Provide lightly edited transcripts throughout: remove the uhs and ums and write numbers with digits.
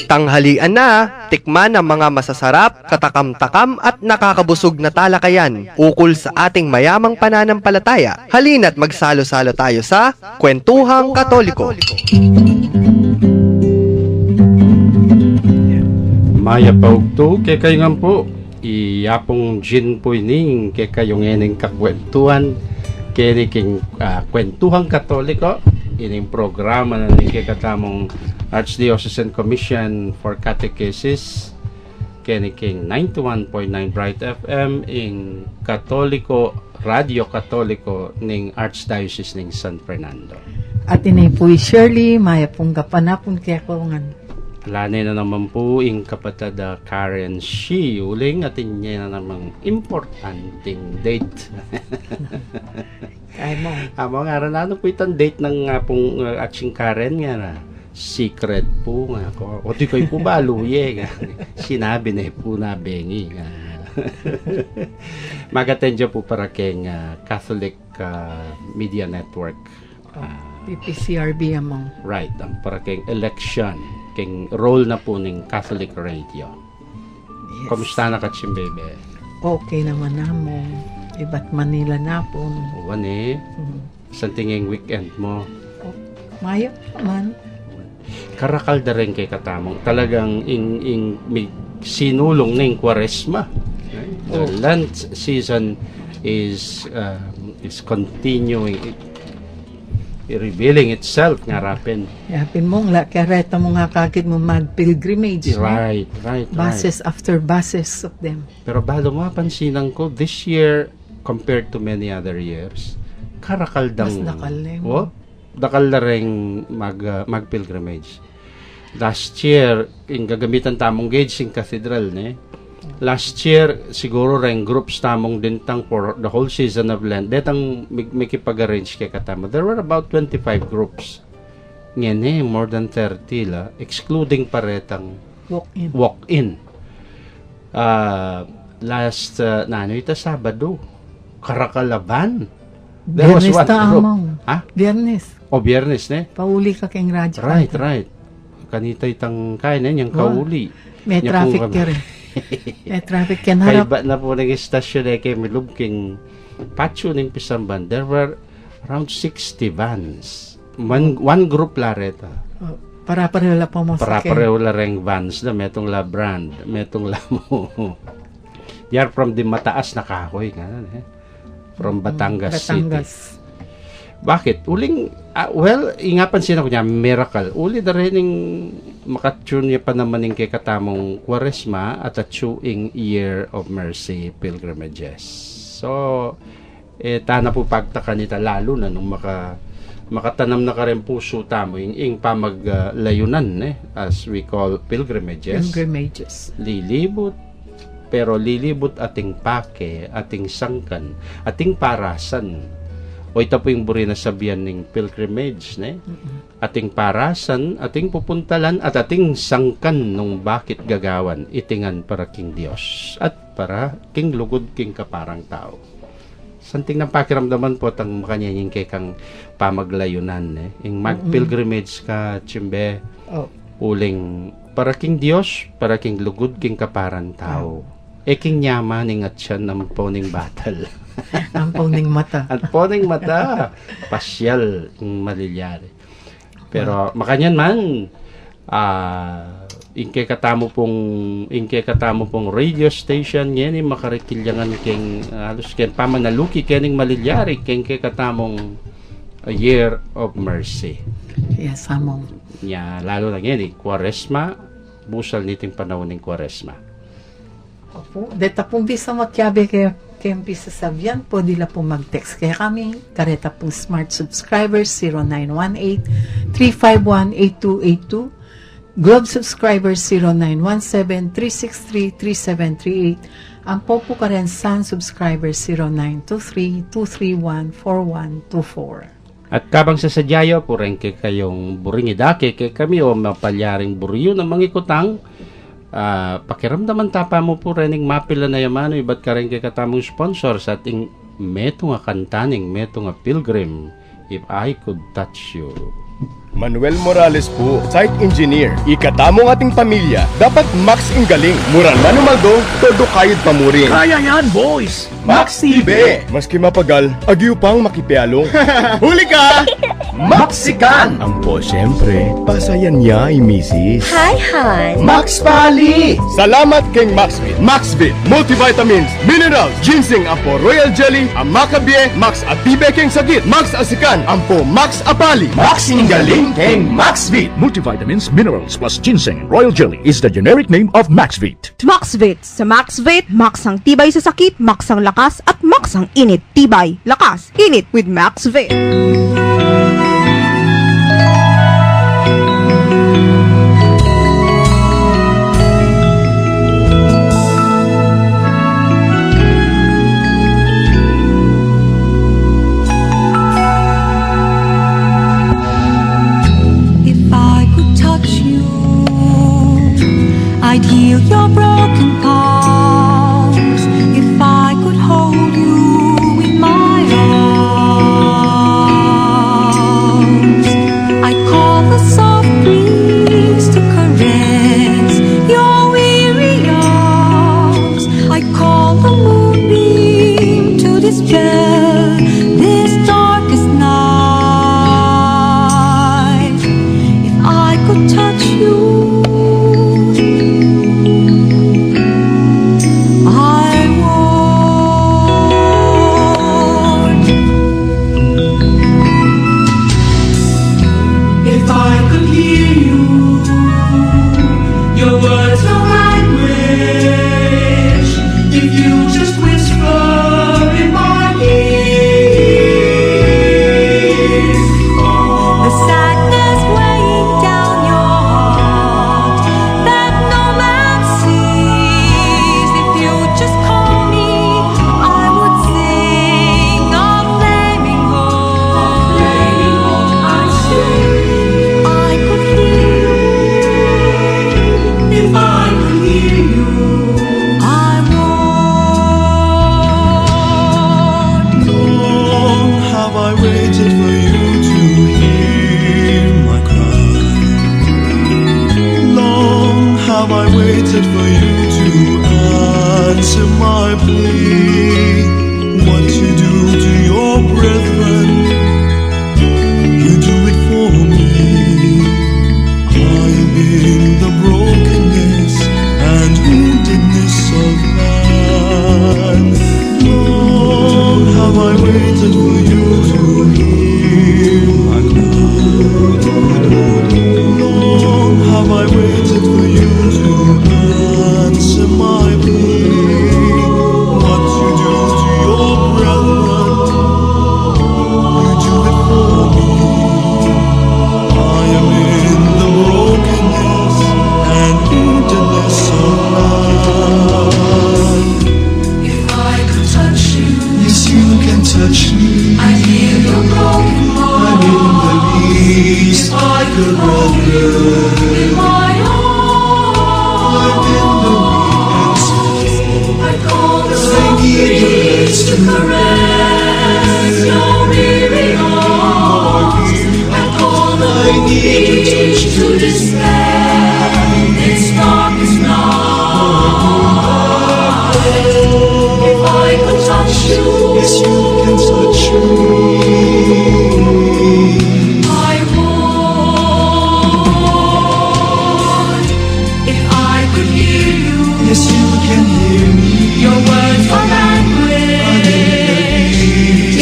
Tanghalian na, tikman ang mga masasarap, katakam-takam at nakakabusog na talakayan ukol sa ating mayamang pananampalataya. Halina't magsalo-salo tayo sa Kwentuhang Katoliko. Maya paugto, kay kayo nga po, iyapong gin po ining, kay kayong ining kakwentuhan, kay king Kwentuhang Katoliko, ining programa na kay katamong Archdiocesan Commission for Catechesis, kay king 91.9 Bright FM, in Katoliko, Radio Katoliko, ning Archdiocese ning San Fernando. At ini po Shirley, maya pong kapanapon kaya ko ngan. Lanay na naman po yung kapatada Karen Shi uling atin niya na namang importanting date. Ay mo. Mga aral na po itong date ng pong ating Karen nga na secret po nga ko. O di kayo po ba luye nga. Sinabi na po na bengi nga. Magatendya po para keng Catholic Media Network. PPCRB among. Right, ang para keng election. King role na po ng Catholic Radio. Yes. Kamusta na ka, Chimbebe? Okay naman na mo. Iba't Manila na po. Uwan sa tinging weekend mo. Maya man. Karakal da rin kay katamong. Talagang may sinulong ng Kwaresma. The Lent season is continuing, revealing itself nga rapin. Yapin mo, kareta mo nga kagid mo mag-pilgrimage. Right. Buses after buses of them. Pero balo mapansinan ko, this year, compared to many other years, karakaldang... Mas nakalim. Dakal na rin mag-pilgrimage. Last year, yung gagamitan tamong gauge yung cathedral, Last year, siguro rin groups tamong dintang for the whole season of Lent. Detang may kipag-arrange kay katama. There were about 25 groups. Ngayon more than 30 la. Excluding paretang walk-in. Last, ito Sabado, Karakalaban. There was Biyernes one ta group. among. Ha? Biyernes. Biyernes, Pauli ka keng radyo. Right. Kanita itang kain yung kauli. May Yung traffic kung- ka rin. May traffic ka na harap. Kaiba na po ng istasyon kay Milubking Pacho ng Pisamban. There were around 60 vans. One group la reta. Para-pareho la po mo sa Para-pareho la reng vans na metong la brand, metong la mo. Yar from the mataas na kahoy nga from Batangas City. Bakit? Uling, ingapan sila ko niya, miracle. Uli na rin yung makatune niya pa naman yung kay katamong Kwaresma at a chuing Year of Mercy pilgrimages. So, tana po pagtaka nita lalo na nung makatanam na ka rin puso tamo yung pamaglayunan, as we call pilgrimages. Lilibot, pero lilibot ating pake, ating sangkan, ating parasan. O ito po yung buri na sabihan ng pilgrimage, ating parasan, ating pupuntalan, at ating sangkan nung bakit gagawan, itingan para king Diyos, at para king lugod king kaparang tao. Santing ng pakiramdaman po tang makanyaying kay kang pamaglayunan, yung mag-pilgrimage ka, Chimbe, uling para king Diyos, para king lugod king kaparang tao. King yaman ng atyan ng poning batal. Ang poning mata. Ang poning mata. Pasyal yung malilyari. Pero makanyan man, ingke katamo pong radio station yan, makarikilyangan keng halos ken pamanaluki kening malilyari keng katamong a Year of Mercy. Yes, among. Lalo na yan, Kwaresma, busal niting panahon ng Kwaresma. Opo, deta pong bisa matyabe kaya pisa sabihan po dila po mag-text kaya kami kareta pong smart subscribers 0918-351-8282 Globe subscribers 0917-363-3738 ang Popo Karen San subscribers 0923-231-4124. At kabang sa sadyayo, pureng kayong buringidake kay kami o mapalyaring buriyo ng mga ikutang, pakiramdaman tapa mo po rin mapila na yamano, iba't ka rin kay katamong sponsor sa ating meto nga kantaning, meto nga pilgrim, If I Could Touch You. Manuel Morales po, site engineer. Ikatamong ating pamilya, dapat max ang galing. Mura na numaldo, todo kayod pamurin. Kaya yan, boys! Max TV! Maski mapagal, agyo pang makipialong. Huli ka! Maxican! Ang po, siyempre, pasayan niya ay misis. Hi, Han! Max Pali! Salamat kay Maxvit. Maxvit, multivitamins, minerals, ginseng, ampo royal jelly, ang makabie, Max Atibe keng sagit, Max Asikan, ampo Max Apali. Max Ingaling keng Maxvit. Multivitamins, minerals plus ginseng. Royal Jelly is the generic name of Maxvit. Maxvit. Sa Maxvit, max ang tibay sa sakit, max ang lakas, at max ang init. Tibay, lakas, init with Maxvit. If I could touch you, I'd heal your broken palms. If I could hold you in my arms, I'd call the soft breeze to caress your weary arms. I'd call the moonbeam to dispel this darkest night. If I could touch you, I would. If I could hear you, your words no language. If you just whisper in my ear, The sadness weighing down your heart that no man sees. If you just call me, I would sing of flaming hope. I sing. I could hear you. If I could hear you, I would. Long have I waited for you to hear my cry. Long have I waited for you to answer my plea. What you do to your brethren, you do it for me. I am in the brokenness and woundedness of man. Long have I waited for you to hear my cry. Long have I waited for you to answer my plea. What you do to your brethren, you do it for me. I am in the brokenness and woundedness of man. if I could touch you, Yes, you can touch me. I hear your broken I'm in heart. the least If I could hold you in my I'm in the arms, weakness. I call the I soft need your breeze to rescue. caress your weary arms. I call the I need your moonbeam touch to dispel this darkest night. If I could touch you, Yes, you can touch me. I would. If I could hear you, Yes, you can hear me. your words are language.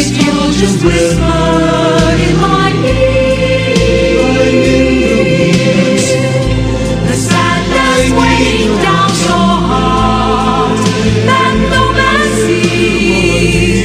If you just whisper in my ear, the sadness weighing down your heart that no man sees.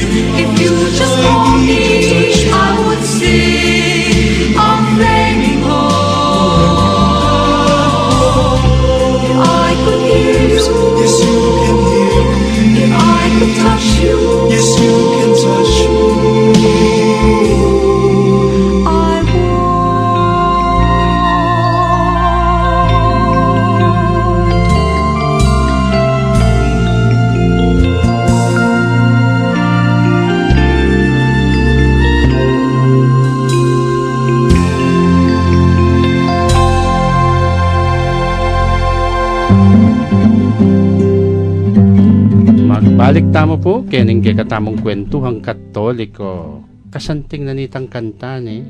Magbalik tamo po, kening katamong kwentuhang Katoliko. Kasanting nanitang kanta ni,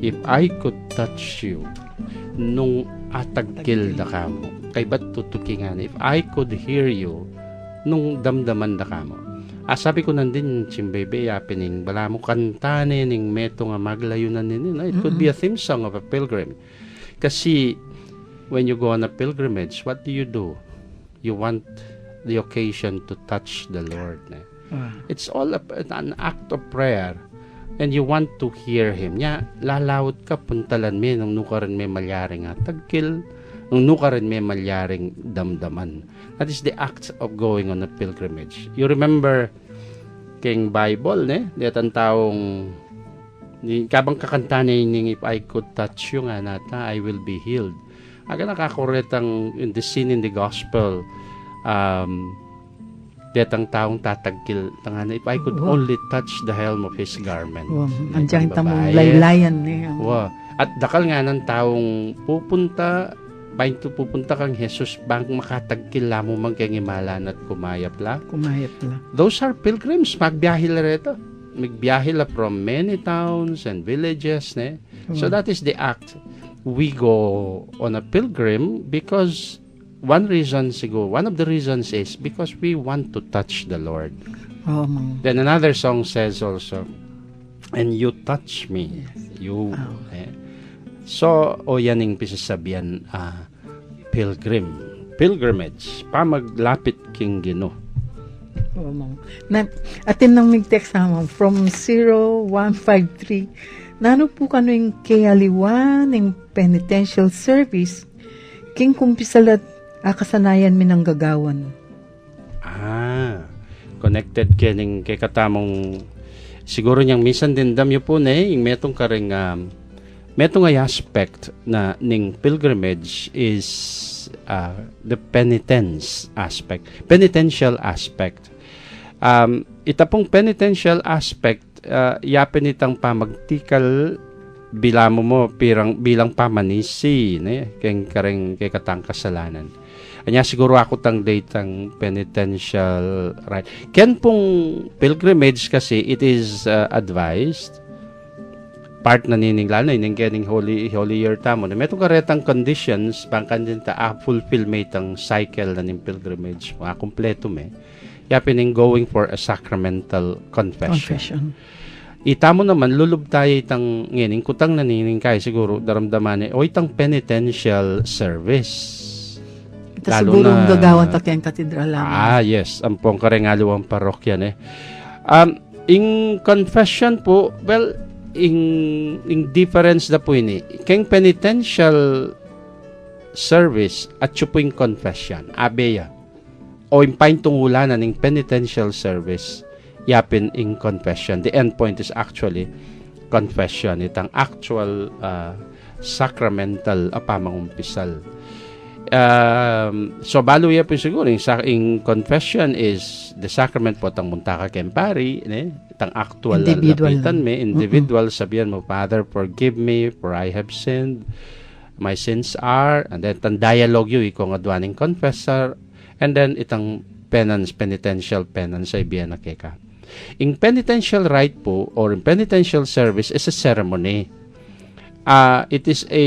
If I Could Touch You, nung atagkil da kamo. Kay ba't tutukingan, If I Could Hear You, nung damdaman da kamo. Sabi ko nandin, Chimbebe, yapining, bala mo kanta ning meto nga maglayunan ninin. It could be a theme song of a pilgrim. Kasi, when you go on a pilgrimage, what do? You want the occasion to touch the Lord. It's all an act of prayer, and you want to hear Him. Nya, lalawot ka, puntalan me, nung nukaran may malyaring tagkil, nung nukaran may malyaring damdaman. That is the act of going on a pilgrimage. You remember, King Bible, ang taong, kabang kakanta ning If I Could Touch You nga nata, I will be healed. Aga nakakuretang in the scene in the gospel, detang taong tatagkil tangana, if I could only touch the hem of his garment. Andiyan tamong laylayan niya. At dakal nga ng taong pupunta kang Jesus bang makatagkil lamo magkangimalan at kumayap la. Those are pilgrims, magbiyahe la rito. Magbiyahe la from many towns and villages. So that is the act. We go on a pilgrim because one of the reasons is because we want to touch the Lord. Then another song says also, and you touch me. So, yaning pisasabihan, pilgrimage, pamaglapit king Ginoo. Atin nang mig-text naman from 0153, nano po kano yung kayaliwan ng penitential service king kumpisalat kasanayan mi ng gagawan. Connected kay katamong siguro niyang minsan din damyo po yung metong karing metong ay aspect na ning pilgrimage is the penitential aspect. Ita pong penitential aspect, yapin itang pamagtikal bilang pamanisi, kay katang kasalanan. Anya siguro ako tang datang penitential right. Ken pong pilgrimage kasi it is advised part na nining lalo ining kening holy year tamo na metong karetang conditions bangkan din ta fulfill matang cycle na ning pilgrimage kompleto yapining going for a sacramental confession. Itamo naman lulub tayo itang ngining kutang nanining kay siguro daramdaman itang penitential service. Lalo siguro na gagawan ta kayang katedral lamang. Yes, ampong karengaluang parokya in confession po, well, in difference da po ini. Keng penitential service at yung confession, abeya. O impain tungulanan ng penitential service, yapin in confession. The end point is actually confession. Itang actual sacramental apamangumpisal. So baluya po siguro in confession is the sacrament po tang muntaka kempari tang actual lapitan individual sabihan mo, Father, forgive me for I have sinned, my sins are, and then tang dialogue yu iko nga duaning confessor, and then itang penitential penance ay biyan nakeka. In penitential rite po or in penitential service is a ceremony. It is a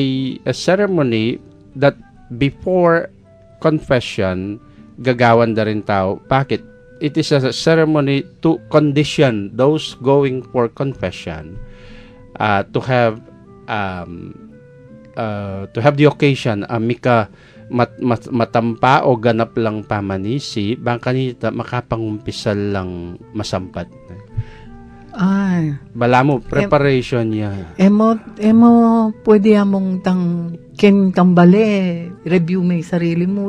ceremony that before confession, gagawan na rin tao. Bakit? It is a ceremony to condition those going for confession to have the occasion mika matampa o ganap lang pamanisi bang kanita makapangumpisal lang masampat. Bala mo, preparation niya. Emo, pwede among ken kambale, review mo yung sarili mo,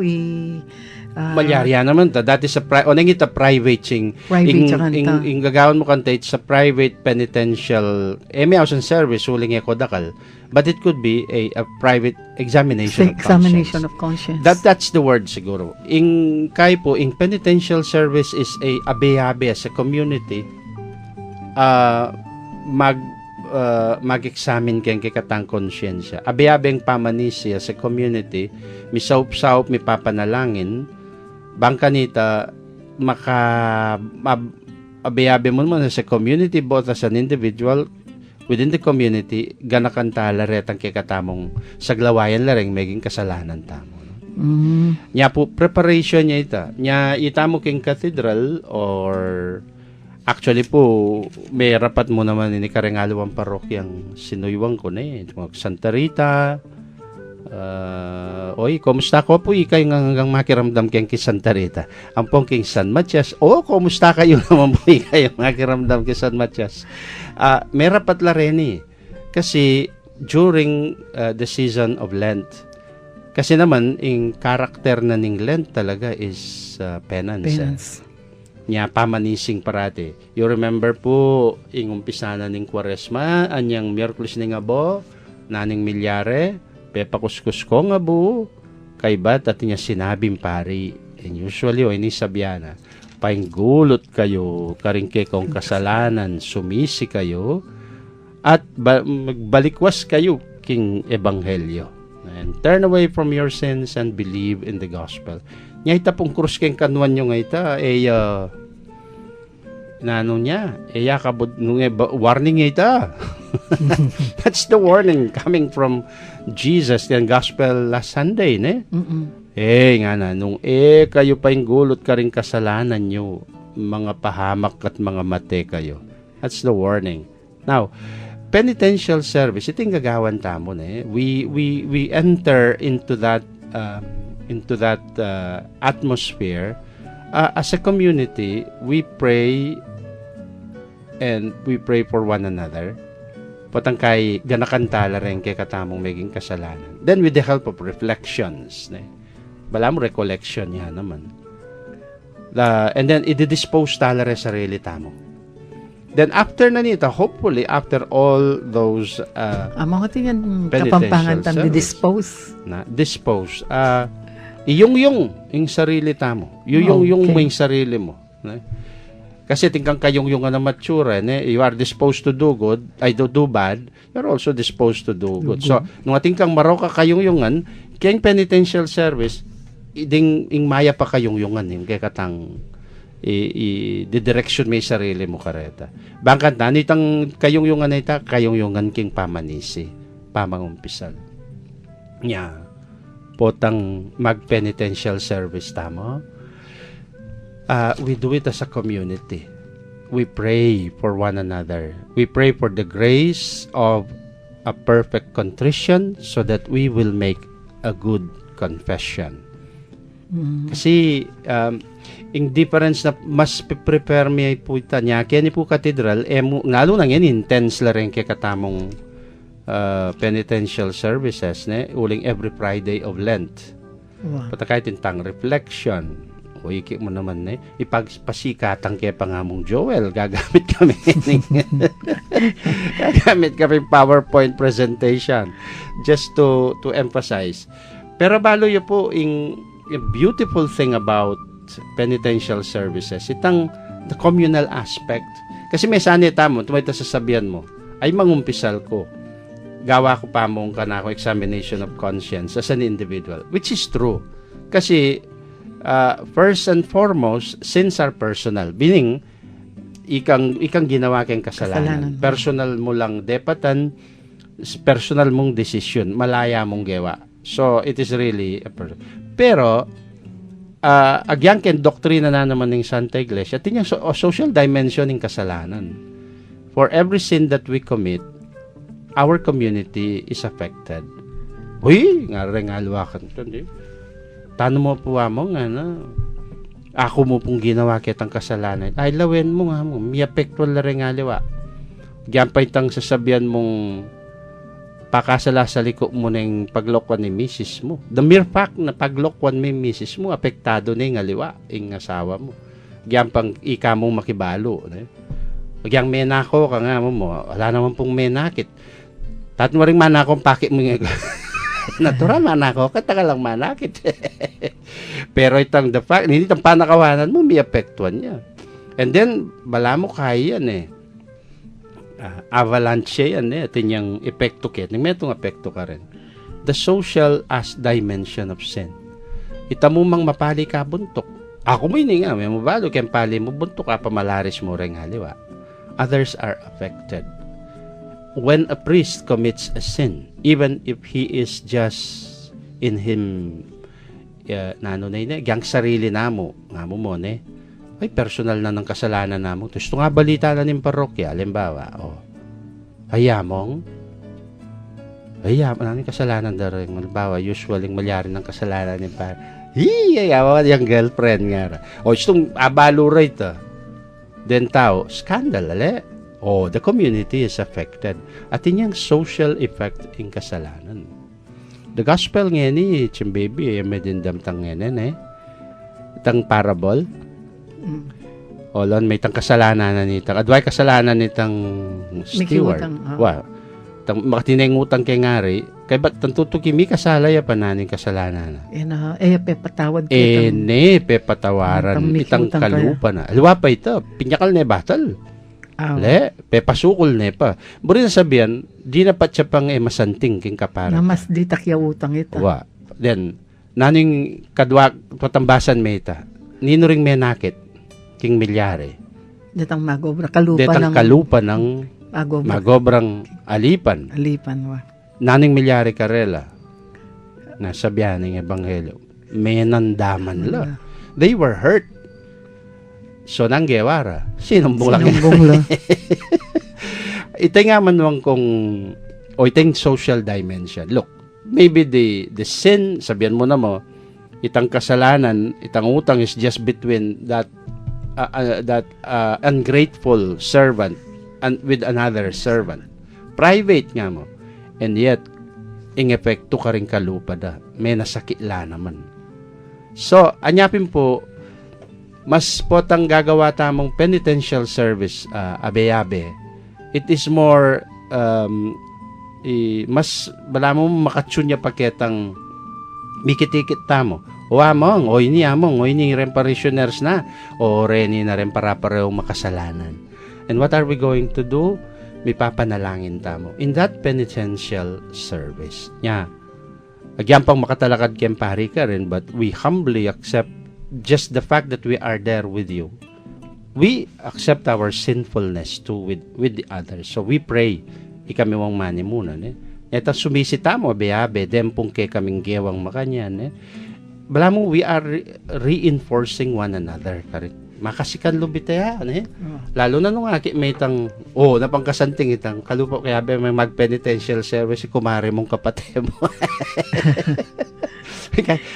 malyarya naman ta. That is private ching. In gagawin mo kanta, it's a private penitential, may house service, huling ekodakal. But it could be a private examination of conscience. That's the word siguro. In penitential service is a abe-abe as a community, mag-examine keng katang konsyensya. Abi-abing pamanisi sa community, mi saup-saup mi papanalangin, bangka nita abi-abi mo naman sa community, both as an individual, within the community, ganakanta laretang kikatamong saglawayan lareng maging kasalanan tamo. Nya po, preparation niya ita. Nya itamo king cathedral or actually po, may rapat mo naman ni karengalawang parokyang sinuywang ko na Santa Rita. Oy, kumusta ko po ikay hanggang makiramdam keng kay Santa Rita. Ang pong king San Matias. Kumusta kayo naman po ikay makiramdam kay San Matias. May rapat la rin kasi during the season of Lent, kasi naman, yung karakter na ning Lent talaga is penance. Nya pamanising parate. You remember po, yung umpisa na ning Kwaresma, anyang Miyerkules ni nga bo, naning milyare, pepakuskus ko nga bo, kay bat at niya sinabing pari. And usually, ini sabiana, painggulot kayo, karingke kong kasalanan, sumisi kayo, at magbalikwas kayo king ebanghelyo. And turn away from your sins and believe in the gospel. Nya ita pong krus keng kanwan nyo nga ita, warning nga ita. That's the warning coming from Jesus, yung gospel last Sunday, ne? Nga na, nung kayo pa yung gulot ka rin kasalanan nyo, mga pahamak at mga mate kayo. That's the warning. Now, penitential service, ito yung gagawan tamo na we enter into that atmosphere. As a community, we pray and we pray for one another. Potang kay ganakantala rin kay katamong maging kasalanan. Then with the help of reflections, bala mo recollection yan naman. And then i-dispose tala rin sarili tamo. Then after na nito, hopefully after all those mga tingnan kapampangan tam dispose. Dispose. Yung sarili tamo. Yung mo yung sarili mo. Kasi tingkang kayong na mature, you are disposed to do good, do bad, you're also disposed to do good. So, nung tingkang maroka kayong kayang penitential service, ing maya pa kayong yung kaya katang i-direction may sarili mo kareta. Bangkat na, nitang kayong-yungan na ita, kayong-yungan king pamanisi, pamangumpisal. Potang mag-penitential service tamo. We do it as a community. We pray for one another. We pray for the grace of a perfect contrition so that we will make a good confession. Kasi yung difference na mas prepare mi po ita niya kaya ni po katedral ngalo nang yan intense la rin kaya katamong penitential services uling every Friday of Lent. Patakay tintang reflection iki mo naman ipagpasikatang kaya pangamong Joel gagamit kami PowerPoint presentation just to emphasize. Pero balo yun po a beautiful thing about penitential services, itang the communal aspect. Kasi may sani tamo, tumay sasabihan mo, ay mangumpisal ko. Gawa ko pa mong kanako examination of conscience as an individual, which is true. Kasi, first and foremost, sins are personal. Meaning, ikang ginawa kang kasalanan. Personal mo lang depatan, personal mong decision, malaya mong gawa. So, it is really a pero, agyan ken doktrina na naman ng Santa Iglesia, tinyang social dimension ng kasalanan. For every sin that we commit, our community is affected. Uy, nga rengalwakan ito, di? Tano mo po mo nga na, ako mo pong ginawa kitang kasalanan. Ay, lawen mo nga mo, may apektual na rengaliwa. Gyan pa itang sasabihan mong pakasala sa liko mo ng paglokwan ni misis mo. The mere fact na paglokwan mo yung misis mo, apektado na yung aliwa, yung asawa mo. Gyan pang ika mong makibalo. Gyang menako ka nga mo, wala naman pong menakit. Tatmo rin manakong pakit mo nga. Natural manako, kata ka lang manakit. Pero itang the fact, hindi itang panakawanan mo, may apektuan niya. And then, bala mo kaya yan avalanche yan atin yung epekto ket ning metong epekto ka rin the social as dimension of sin ita mo mang mapali ka buntok ako mo ini nga may mabalo ken pali mo buntok ka pamalaris mo ring haliwa others are affected when a priest commits a sin even if he is just in him nano na ina gang sarili namo nga mo ne ay personal na ng kasalanan namo. Gusto nga balita na ng parokya, halimbawa, hayamong na ng kasalanan na rin. Halimbawa, usually malyari ng kasalanan ng ayaw yung girlfriend nga. Itong abalo rito. Then tao, scandal, the community is affected. At yung social effect in kasalanan. The gospel nga ni, chimbaby, may dindam tang nga itang parable, Olon, may tang kasalanan na nitang. Adway kasalanan nitang steward. Tang makatineng utang kay ngari. Kay ba't tantutuki mi kasalaya pa naning kasalanan na. Pepatawad ko. Pepatawaran. Itang kalupa na. Aliwa pa ito. Pinyakal na batal. Pepasukol na pa. Buri na sabihan, di na pa siya pang masanting king kapara. Na mas di takya utang ito. Then, naning kadwa patambasan may ita. Nino ring may nakit. King milyare. Detang kalupa ng magobrang alipan. Naning milyare karela. Nasabihan ng ebanghelyo. May nandaman la. They were hurt. So nang gewara. Sinumbong lang. Ito nga manuang itong social dimension. Look, maybe the sin, sabihan mo na mo, itang kasalanan, itang utang is just between that ungrateful servant and with another servant. Private nga mo. And yet, in epekto ka rin kalupa da. May nasakitla naman. So, anyapin po, mas potang gagawa tamang penitential service, abe-abe. It is more, mas, bala mo makatsunya paketang mikitikit tamo. O among, o ini among, o ini rin parishioners na, o reni na rin para-pareho makasalanan. And what are we going to do? May papanalangin tamo. In that penitential service. Agyan pang makatalakad kayong pari ka rin, but we humbly accept just the fact that we are there with you. We accept our sinfulness too with the others. So we pray. Ikami mong mani muna. Ito sumisita mo, abe-abe, dempong kay kaming gewang makanyan. Bala mo, we are reinforcing one another. Makasikan lubitaya. Lalo na nung aki may itang, napangkasanting itang, kalupo kaya may mag-penitential service, kumari mong kapatid mo.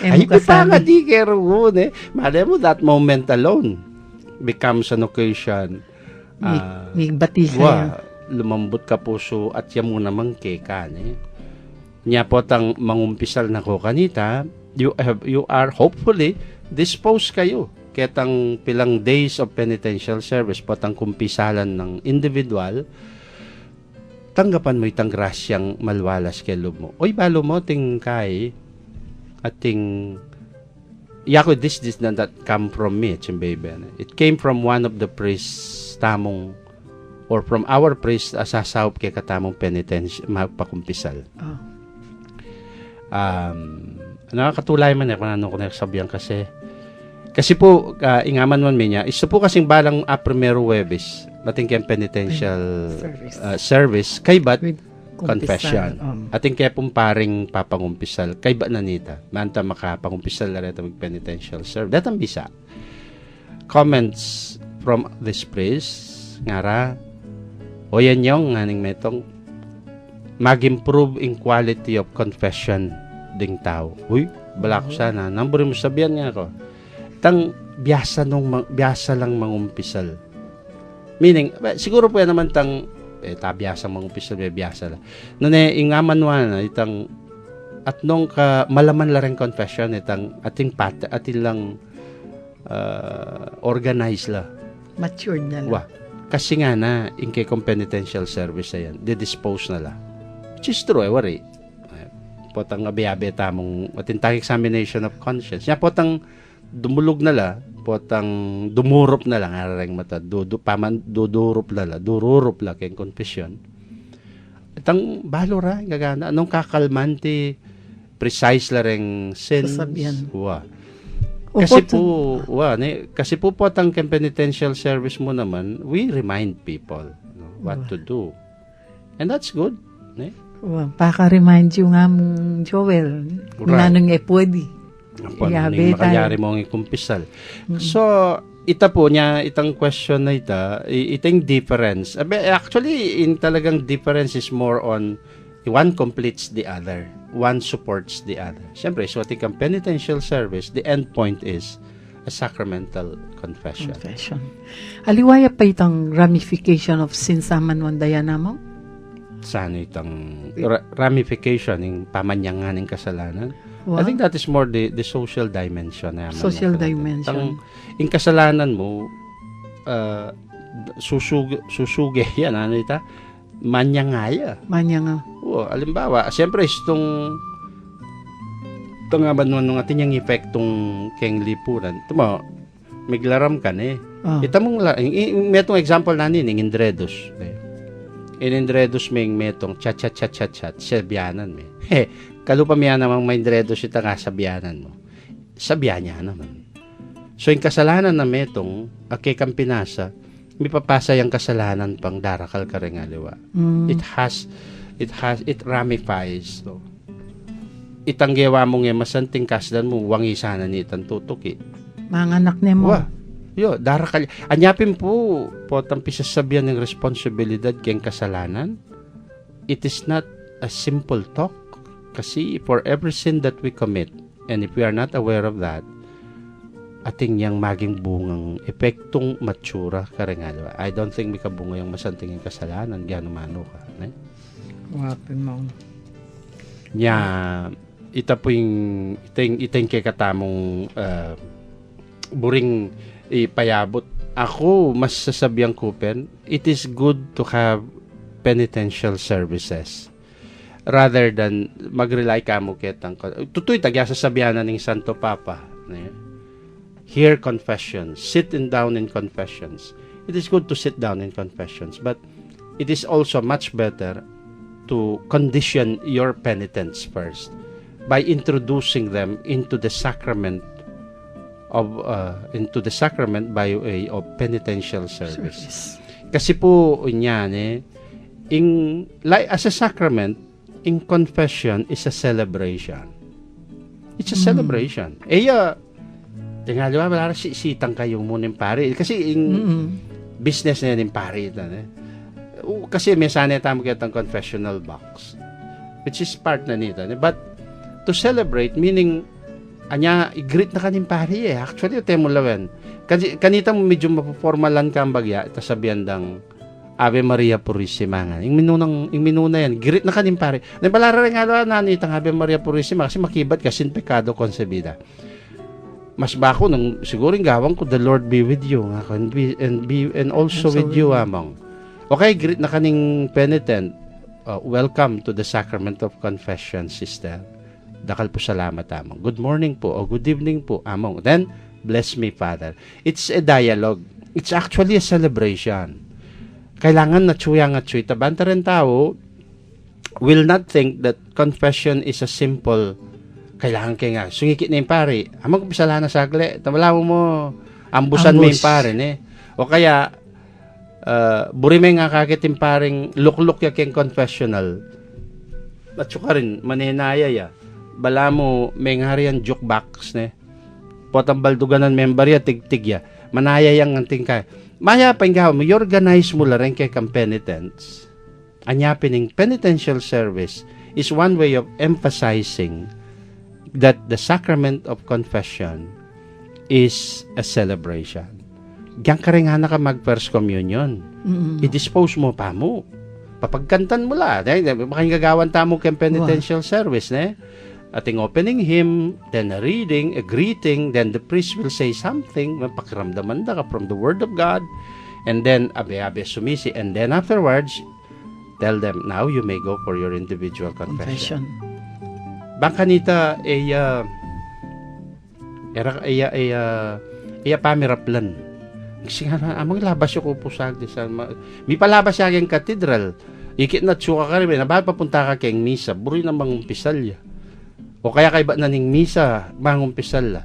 Ay, pa nga di kero mo. Malay mo, that moment alone becomes an occasion. May bati ka lumambot ka puso at yamu namang kekan. Nya po tang mangumpisal na ko kanita, you are hopefully disposed kayo. Ketang pilang days of penitential service po tang kumpisalan ng individual, tanggapan mo itang grasyang malwalas kay loob mo. Oy, balo mo ting kay ating yako this did not come from me, chimbaby. It came from one of the priests tamong or from our priest asasawp kay katamong penitential magpakumpisal. Nakakatulay man kung ano ko nagsabihan kasi po ingaman man niya iso po kasing balang primero Huwebes bating kay penitential service kay bat confession. Ating kaya pong paring papangumpisal kay ba nanita manta makapangumpisal na rito mag penitential service datang bisa comments from this priest ngara o yan yung nganing metong mag-improve in quality of confession ding tao. Uy, bala ko sana namburi mo sabihan nga ako tang biyasa lang mangumpisal meaning siguro po yan naman tang biyasa mangumpisal biyasa lang no ingaman wana itang at nung ka malaman la rin confession itang ating ating lang organize la matured na lang kasi nga na in kay penitential service yan dispose na la which is true potang abe-abe tamong atintang examination of conscience nya potang dumulog na la, potang dumurop na lang, arareng mata, dudurop na la, dururop la, keng confession. Itang balo ra, gagana, anong kakalmanti, precise la reng sin. Sasabihan. Wa. O, Kasi po potang keng penitential service mo naman, we remind people what to do. And that's good. Ne? Paka-remind you nga mong Joel. Right. Nanong pwede. Ning makayari mo ang ikumpisal. So, ita po niya, itang question na itang difference. Actually, in talagang difference is more on one completes the other. One supports the other. Siyempre, so ating penitential service, the end point is a sacramental confession. Aliwaya pa itang ramification of sin sa manwandaya mo? Saan itang ramification ng pamanyangan ng kasalanan? Wow. I think that is more the social dimension. Social dimension. Yung kasalanan mo, susuge yan, ano ita? Manyangaya. Manyanga. Alimbawa, siyempre, itong nga ba nung atin yung epektong keng lipunan, ito mo, miglaram ka na Ito mong, metong example na nin, yung Indredos. Indredos may metong chat, sabianan may. Kalupa miya namang may Indredos ita nga sabianan mo. Sabihan niya naman. So, yung kasalanan na metong, kang pinasa, may papasa yung kasalanan pang darakal ka rin aliwa. It ramifies. So, itanggewa mo nga masanting kasdan mo, wangi sana ni itang tutuki. Mga anak ni mo. Darakal. Anyapin po, potang pisasabihan ng responsibilidad kayang kasalanan. It is not a simple talk. Kasi for every sin that we commit, and if we are not aware of that, ating yang maging bungang epektong matsura karengalo. I don't think may kabunga yung masanting yung kasalanan, gano'n mano ka. Wapin mo. Ita po yung itang kikatamong buring ipayabot. Ako, mas sasabihan ko it is good to have penitential services rather than mag-rely ka mo ketang. Tutoy tagya sasabihan na ng Santo Papa. Hear confessions. Sit down in confessions. It is good to sit down in confessions, but it is also much better to condition your penitents first by introducing them into the sacrament by way of penitential service. Kasi po niyan as a sacrament, in confession is a celebration. It's a celebration. Tingnan nyo, wala sitang kayo muna ng pari. Kasi business na yung pari. Kasi may sana tamo kitang confessional box, which is part na nito. But to celebrate, meaning, i-greet na kanin pari Actually, ito mo lawen. Kanita mo medyo mapuformalan ka ang bagya, ito sabihan dang Ave Maria Purissima nga. Yung minuna yan, greet na kanin pari. Nabalara rin nga na nitang Ave Maria Purissima kasi makibat ka sin pecado concebida. Mas bako nung siguro yung gawang ko, the Lord be with you and also with you among. Okay, greet na kaning penitent. Welcome to the sacrament of confession, sister. Dakal po salamat among. Good morning po o good evening po among. Then, bless me, Father. It's a dialogue. It's actually a celebration. Kailangan na tsuya nga tsuy. Tabanta rin tao will not think that confession is a simple kailangan kayo nga. Sungikit na yung pari. Amang pisala na sagli. Tamala mo ambusan mo yung pari. O kaya, burimay nga kakit yung paring lukluk ya keng confessional. At suka rin, maninaya ya. Bala mo, may nga rin jukebox. Potang balduganan member ya, tig-tig ya. Manaya yang anting ka. Maya pa yung mo, i-organize mo lang kay kang penitents. Anyapin ng penitential service is one way of emphasizing that the sacrament of confession is a celebration. Diyan ka rin nga ka mag-first communion. I-dispose mo pa mo. Papagkantan mo la. Baka gagawan tamo kang penitential service. Ating opening hymn, then a reading, a greeting, then the priest will say something, mapakiramdaman ka from the Word of God, and then abe-abe sumisi, and then afterwards, tell them, now you may go for your individual confession. Bangka nita, Era iya pamiraplan. Kasi nga, amang labas yung kupusag di sa may palabas siya kayong katedral. Ikit na tsuka ka rin, nabahal papunta ka kayong misa, buri na mangumpisal ya. O kaya kay ba naning misa, mangumpisal la.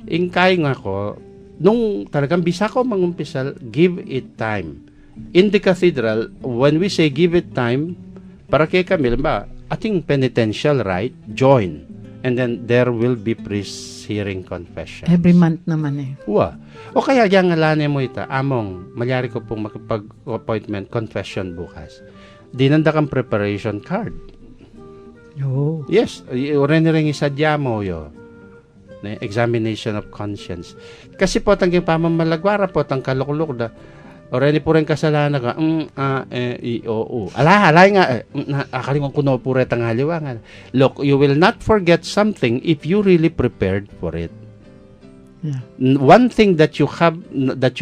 Kaya nga ko, nung talagang bisa ko mangumpisal, give it time. In the cathedral, when we say give it time, para kay kami, ba, ating penitential rite, join. And then there will be priests hearing confession. Every month naman eh. Wa. O kaya yang ngalanin mo ita, among, malyari ko pong makipag-appointment confession bukas. Dinanda kang preparation card. Oh. Yes, rin isadya mo yo. Examination of conscience. Kasi po, tangging pamamalagwara po, tang kalukulok na, already po rin kasalanan ka, alay nga, akalimang kuno po rin tang haliwangan. Look, you will not forget something if you really prepared for it. Yeah. One thing that you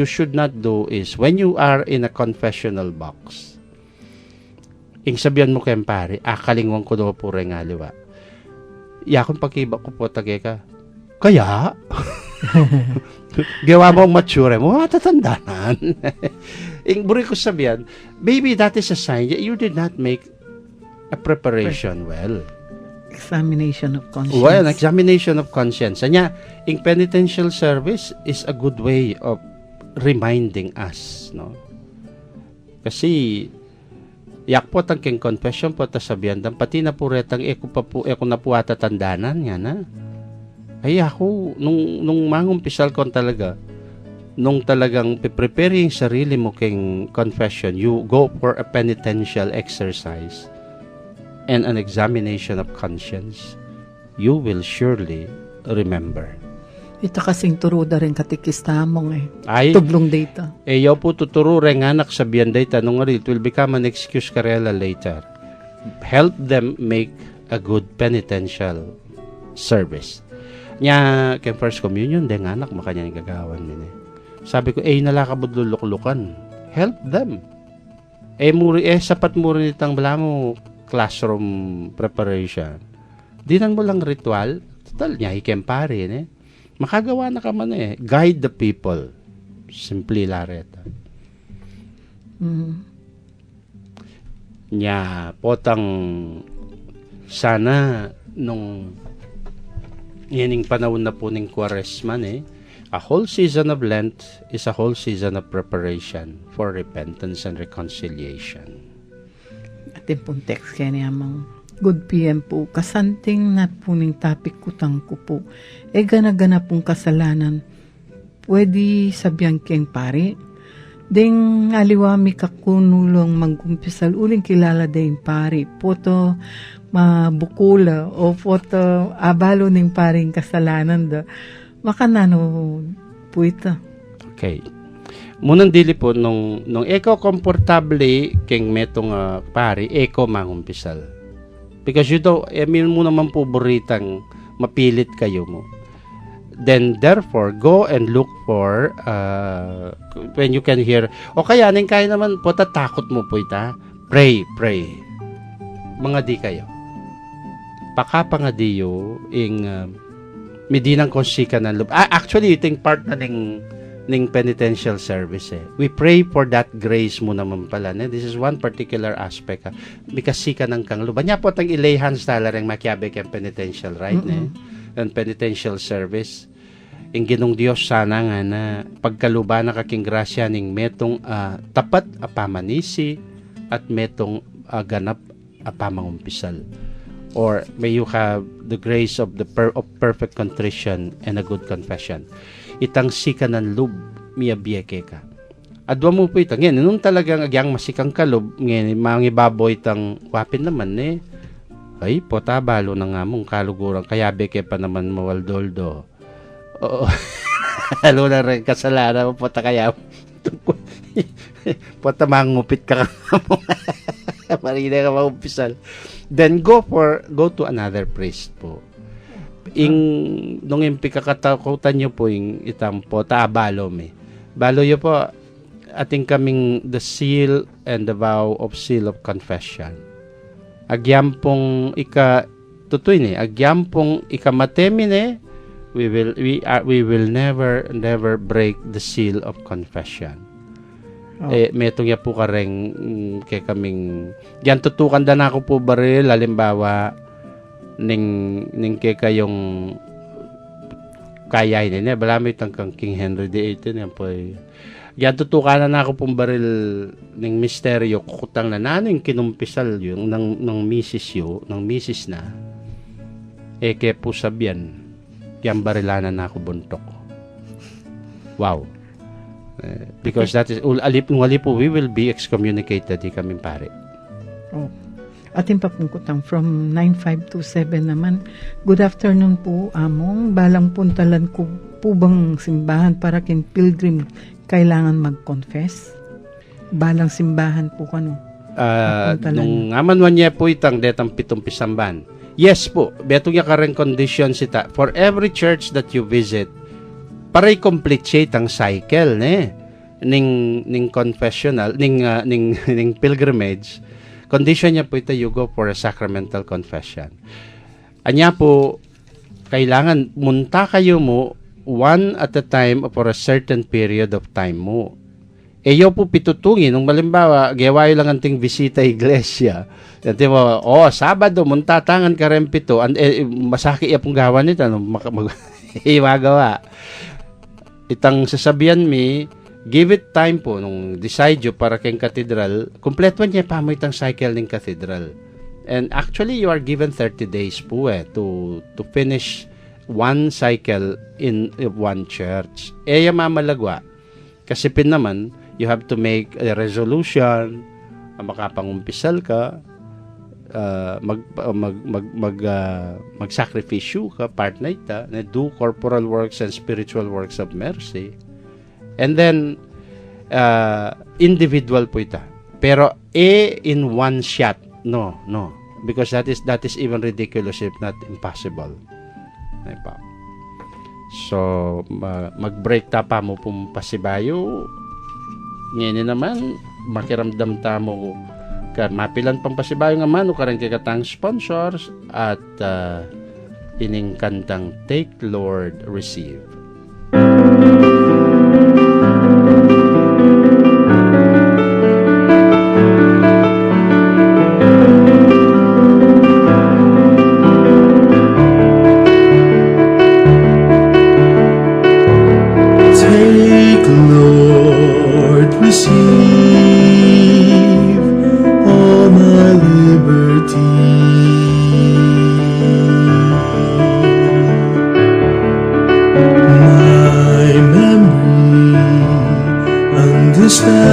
should not do is, when you are in a confessional box, sabihan mo kayong pare, akalingwang kuno po rin haliwa. Yakon pagkiba ko po tagay ka, kaya? Gawa mo ang mature mo, matatandanan. Buri ko sabihan, baby, that is a sign that you did not make a preparation well. Examination of conscience. Well, examination of conscience. Anya, in penitential service is a good way of reminding us, no? Kasi, yak po tangking confession po ta sabihan, pati na po retang eko na po ata tandanan nga na. Ay ako, nung mangumpisal ko talaga, nung talagang prepare yung sarili mo keng confession, you go for a penitential exercise and an examination of conscience, you will surely remember. Ito kasing turuda rin katikistamong eh. Ay, tublong data. Yaw po tuturo rin anak sabihan data nung it will become an excuse karela later. Help them make a good penitential service. Nya, kay first communion, den anak, makanya yung gagawan din eh. Sabi ko, nalakabod luluklukan. Help them. Sapat mo rin itang bala mo classroom preparation. Dinan mo lang ritual, total niya, ikempare eh. Makagawa na ka man eh. Guide the people. Simply lareta. Nya, potang sana nung yaning panahon na po ng Quaresma a whole season of Lent is a whole season of preparation for repentance and reconciliation. Atin pong text kaya niya mga Good PM po, kasanting na po ning topic kutang ko po. Gana-gana pong kasalanan, pwede sabihan keng pare. Ding aliwami kakunulong magkumpisal, uling kilala din pare. Poto mabukula o poto abalo ning paring kasalanan da. Makanano po ito. Okay. Munang dili po, nung eko komportable keng metong pare, eko mangumpisal. Because you don't, mo naman po buritang mapilit kayo mo. Then, therefore, go and look for, when you can hear, o kaya, kaya naman po, tatakot mo po ita, pray. Mga di kayo. Pakapangadiyo, midinang konsika ng loob. Actually, ito yung part na ning penitential service eh. We pray for that grace mo naman pala. This is one particular aspect. Because sika ng kang luba. Nya po tang ilay hands tala rin makiabe kang penitential, right? And penitential service. Ang ginong Diyos sana nga na pagkaluba na kaking grasya ning metong tapat apamanisi at metong ganap apamangumpisal. Or may you have the grace of of perfect contrition and a good confession. Itang sika ng lub, miyabiyeke ka. Adwa mo po ito. Ngayon, nung talagang agyang masikang kalub, ngayon, mga baboy itang wapin naman eh. Ay, potabalo na nga mong kalugurang, kaya beke pa naman mawaldoldo. Oo. Halo na rin kasalanan mo, pota kaya. Pota mangupit ka mo. Marina ka maumpisal. Then, go to another priest po. Nung impikakatakutan nyo po itang po, taabalo me. Balo nyo po, ating kaming the seal and the vow of seal of confession. Agyampong ikamatemi we will never break the seal of confession. Oh. Metong ya po kareng kay kaming yan tutukan da na ako po baril halimbawa ning kay kayong kaya ini ne balami tangkang King Henry VIII yan po yan tutukan na ako pong baril ning misteryo kukutang na naning kinumpisal yung ng misis na kaya po sabyan yan barilanan na ako buntok. Wow. Because that is alip po we will be excommunicated di kami pare. Oh. Atin papungkutang from 9527 naman. Good afternoon po, among. Balang puntalan ko po bang simbahan para kin pilgrim kailangan mag-confess? Balang simbahan po kano? Nung aman niya po itang detang 7 pisamban. Yes po, betong ya kareng condition sita. For every church that you visit, paray complete siya itang cycle ne ning confessional ning pilgrimage. Condition niya po ito you go for a sacramental confession. Anya po kailangan munta kayo mo one at a time for a certain period of time mo. Eyo po pitutungin nung malimbawa gawayo lang anting bisita iglesia. Dati mo Sabado munta tangan ka rin pito masaki ya pong gawa nito magawa. Itang sasabihan mi give it time po nung decide yo para kayong cathedral kompleto niya pa mo itang cycle ng cathedral. And actually you are given 30 days po to finish one cycle in one church. Mamalagwa kasi naman you have to make a resolution makapangumpisal ka mag-sacrifice ka part na ita na do corporal works and spiritual works of mercy and then individual po ita pero in one shot no because that is even ridiculous if not impossible. So mag-break ta pa mo pong pasibayo ngayon naman makiramdam ta mo mapilan pang pasibayo nga man o karang kikatang sponsors at ining kantang Take Lord Receive. Take, Lord, receive all my liberty. My memory, understanding,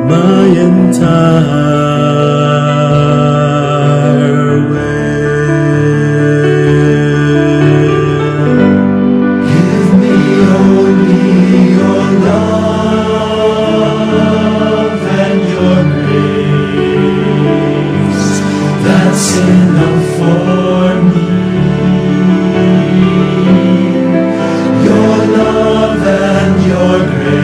my entire will. Give me only your love and your grace. That's enough for me. Your love and your grace.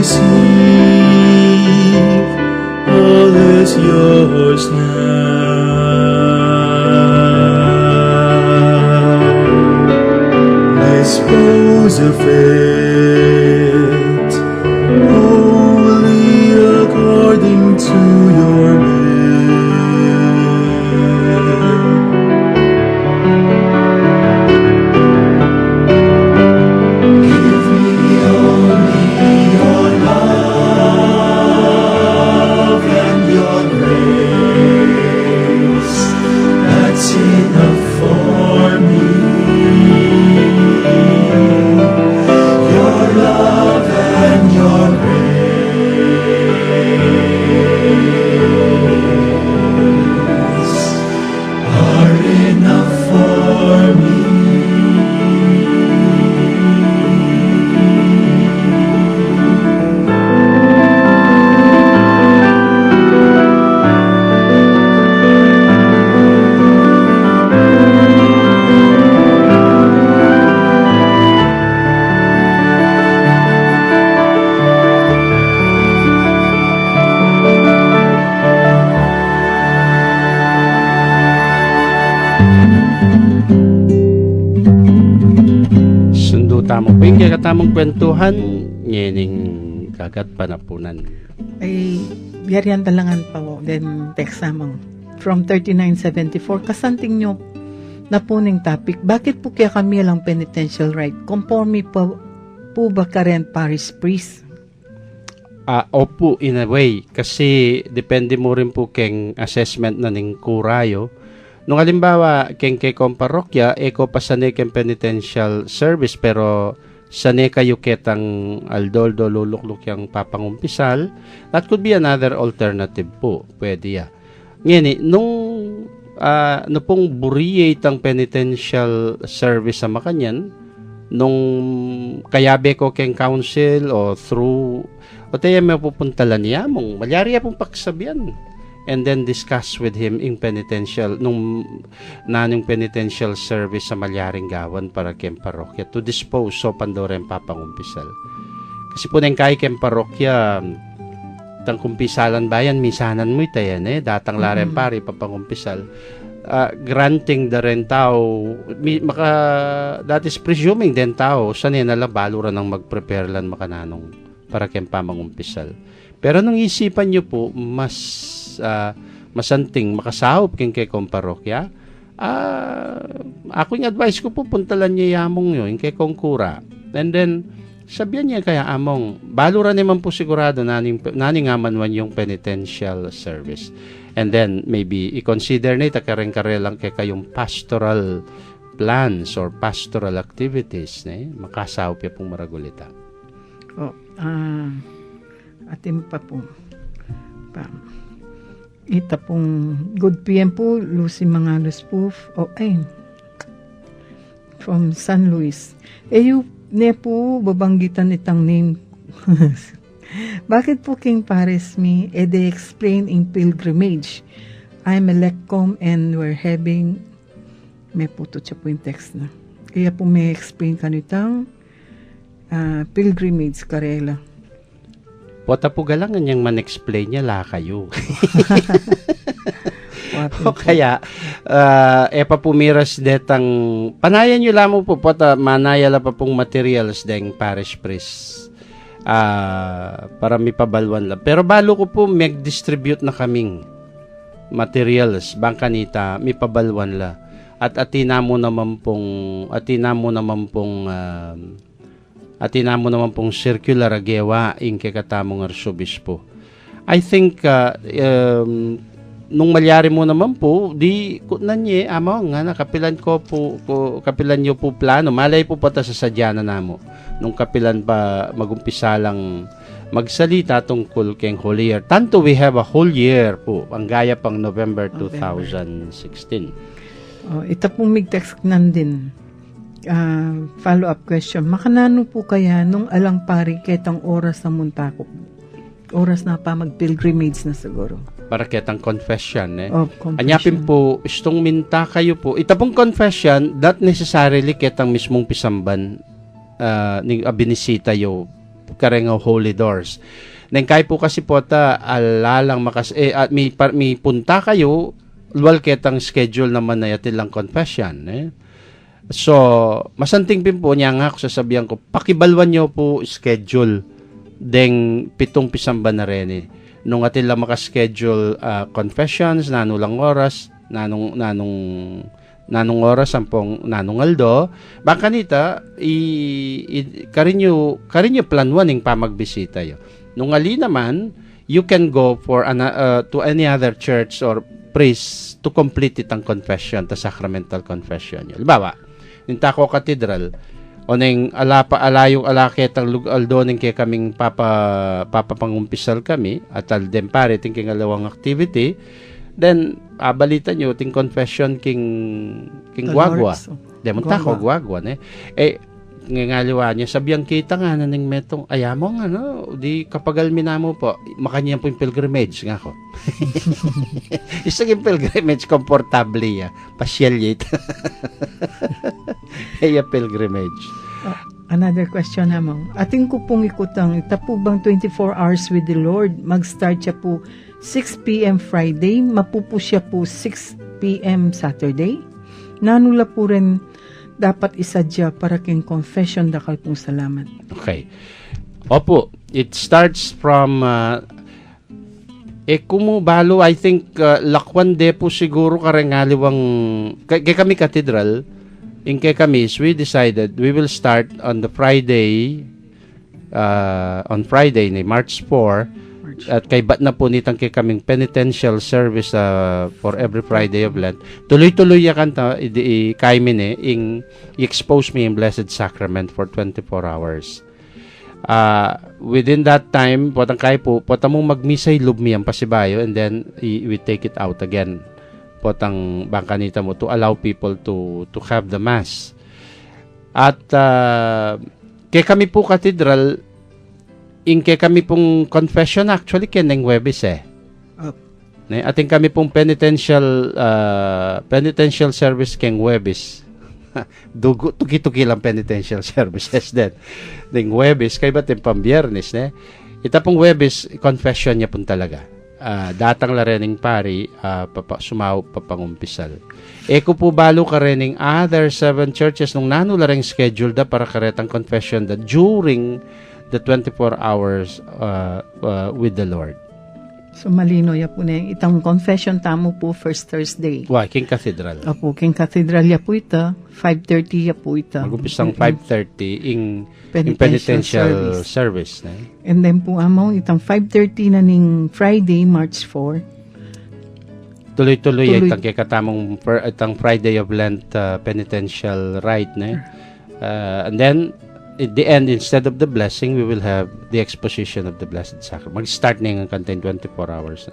receive. All is yours now. Dispose of it wholly according to your will. Give me only your love and your grace. That's enough for me. Your love and your grace are enough for me. Sundo tamo po yung kakatamang kwentuhan, nyening kagat panapunan. Ay, biyarian talangan pa ko. Then, text namang. From 3974, kasanting nyo na puning topic, bakit po kaya kami lang penitential right? Conforme po ba ka rin parish priest? Opo, in a way. Kasi depende mo rin po keng assessment na ning kurayo. Nung halimbawa, keng kong parokya, eko pa sanay keng penitential service, pero sanay kayo ketang aldoldo lulukluk yung papangumpisal, that could be another alternative po. Pwede ya. Ngayon, no pong buriyate ang penitential service sa Makanyan, nung kayabe ko keng council o through, o tayo may pupuntalan niya mong, malyari pong paksabihan. And then discuss with him in penitential, nung nanong penitential service sa malyaring gawan para kem parokya to dispose so pandoren papangumpisal. Kasi po nang kay kem parokya, tang kumpisalan bayan, misanan mo itayan datang laren pari papangumpisal. Granting the ren tao, that is presuming den tao, sanay na lang baluran ng mag-prepare lan makananong para kem pamangumpisal. Pero nung isipan nyo po, masanting makasahop king kay kong parokya, ako yung advice ko po, puntalan niya yamong yun, kay kong kura. And then, sabihan niya kaya among, baluran naman po sigurado naning amanwan yung penitential service. And then, maybe, i-consider na itakareng-kare lang kay kayong pastoral plans or pastoral activities, makasahop ya pong maragulita. Atin pa po. Ita pong good PM po, Lucy Mangalos po, from San Luis. Yung ne po, babanggitan itang name. Bakit po King Paris me, they explain in pilgrimage. I'm a lecom and we're having, may puto siya po yung text na. Kaya po may explain kanitang pilgrimage karela. Pota po galangan yung man-explain niya la kayo. O kaya, papumiras detang, panayan nyo lamang po, pota, manayala pa pong materials deng parish priest. Para may pabalwan lang. Pero balo ko po, mag-distribute na kaming materials, bangkanita, may pabalwan la. At atina mo naman pong circular agewa in kakatamong arsobispo. I think nung malyari mo naman po, di nanye among nga kapilan nyo po plano. Malay po pata sa sadyana namo. Nung kapilan pa magumpisa lang magsalita tungkol keng Holy Year. Tanto we have a whole year po. Ang gaya pang November 2016. Ito pong mig-text nandin. Follow-up question. Makanano po kaya nung alang pari ketang oras na muntako? Oras na pa mag-pilgrimage na siguro. Para ketang confession confession. Anyapin po, istong minta kayo po. Ita pong confession, not necessarily ketang mismong pisamban ni binisita yo karengaw holy doors. Nang kay po kasi po ta alalang may punta kayo luwal ketang schedule naman na yatin lang confession. So, masanting pin po niya nga ako sasabihan ko, pakibalwan nyo po schedule deng 7 pisamba na rin nung atin lang makaschedule confessions, nanulang oras, nanong oras sampung nanong aldo, baka nita karinyo planuan ng pamagbisita yo. Nung ali naman, you can go for to any other church or priest to complete it ang confession, the sacramental confession yo. Halimbawa, Nintako Cathedral, o neng alayong alaketang lugaldo ning kay kaming papapangumpisal kami at aldem pare ting kingalawang activity, then balita nyo ting confession king Guagua. Demonta ko Guagua ngaliwa niya sabihan kita nga naning metong ayamong di kapagal minamo po makanya po yung pilgrimage nga ko. Isa yung pilgrimage komportable ya pasyal yit. Pilgrimage. Another question naman. Ating ko pong ikutang, ita po bang 24 hours with the Lord? Mag-start siya po 6 p.m. Friday, mapupo siya po 6 p.m. Saturday? Nanula po rin dapat isadya para king confession dakal pong salamat. Okay. Opo, it starts from kumubalo, I think Lakwan Depo siguro karengaliwang kay kami cathedral. In Kekamis, we decided we will start on the Friday, ni March 4, at kay bat na po nitang kay kaming penitential service for every Friday of Lent. Tuloy-tuloy ya kanta, kay mine, i-expose me in Blessed Sacrament for 24 hours. Within that time, potang kay po, potang mong magmisay lubmi ang pasibayo, and then we take it out again. Potang bangkanita mo to allow people to have the mass. At kay kami po cathedral, kay kami pong confession actually keneng Huwebes ating kami pong penitential service keng Huwebes. Tuki-tuki lang penitential services din. Ding Huwebes kay batin pambiyernes ita pong Huwebes confession niya pun talaga. Datang la rening pari sumaw papangumpisal. Eko po balo ka rening other 7 churches nung nano la ring schedule da para karetang confession da during the 24 hours with the Lord. So malino ya po na itang confession tamo po first Thursday. King Cathedral. Apo, King Cathedral ya po ita, 5:30 ya po ita. Mag-umpisang 5:30 in penitential service. And then po among itang 5:30 na ning Friday, March 4. Tuloy-tuloy itang kikatamong itang Friday of Lent penitential rite. And then, at the end, instead of the blessing, we will have the exposition of the Blessed Sacrament. Mag-start na yung contain 24 hours.